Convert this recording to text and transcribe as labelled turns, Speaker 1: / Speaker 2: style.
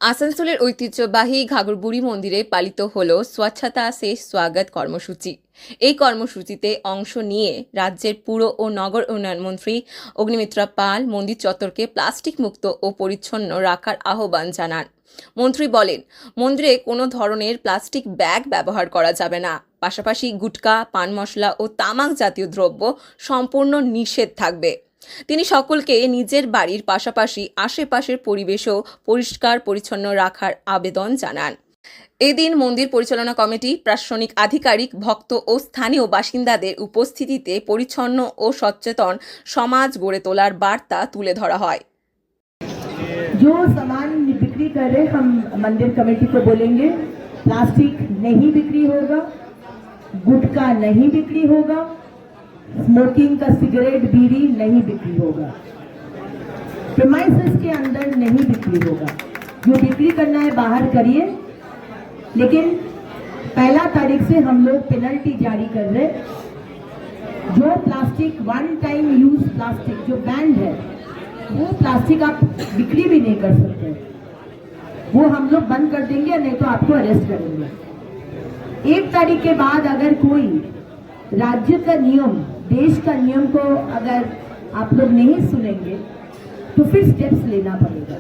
Speaker 1: আসানসোলের ঐতিহ্যবাহী ঘাগরবুড়ি মন্দিরে পালিত হল স্বচ্ছতা সে স্বাগত কর্মসূচি। এই কর্মসূচিতে অংশ নিয়ে রাজ্যের পুর ও নগর উন্নয়ন মন্ত্রী অগ্নিমিত্রা পাল মন্দির চত্বরকে প্লাস্টিক মুক্ত ও পরিচ্ছন্ন রাখার আহ্বান জানান। মন্ত্রী বলেন, মন্দিরে কোনো ধরনের প্লাস্টিক ব্যাগ ব্যবহার করা যাবে না। পাশাপাশি গুটকা, পান মশলা ও তামাক জাতীয় দ্রব্য সম্পূর্ণ নিষেধ থাকবে। তিনি সকলকে নিজের বাড়ির পাশাপাশি আশেপাশের পরিবেশও পরিষ্কার পরিচ্ছন্ন রাখার আবেদন জানান। এদিন মন্দির পরিচালনা কমিটি, প্রশাসনিক আধিকারিক, ভক্ত ও স্থানীয় বাসিন্দাদের উপস্থিতিতে পরিচ্ছন্ন ও সচেতন সমাজ গড়ে তোলার বার্তা তুলে ধরা হয়।
Speaker 2: जो सामान बिक्री कर रहे हम मंदिर कमेटी को बोलेंगे प्लास्टिक नहीं बिक्री होगा, गुटखा नहीं बिक्री होगा, स्मोकिंग का सिगरेट बीड़ी नहीं बिक्री होगा, प्रीमाइसेस के अंदर नहीं बिक्री होगा। जो बिक्री करना है बाहर करिए, लेकिन 1 तारीख से हम लोग पेनल्टी जारी कर रहे। जो plastic one time use plastic जो बैंड है, वो प्लास्टिक आप बिक्री भी नहीं कर सकते, वो हम लोग बंद कर देंगे, नहीं तो आपको अरेस्ट करेंगे। 1 तारीख के बाद अगर कोई राज्य का नियम, देश का नियम को अगर आप लोग नहीं सुनेंगे तो फिर स्टेप्स लेना पड़ेगा।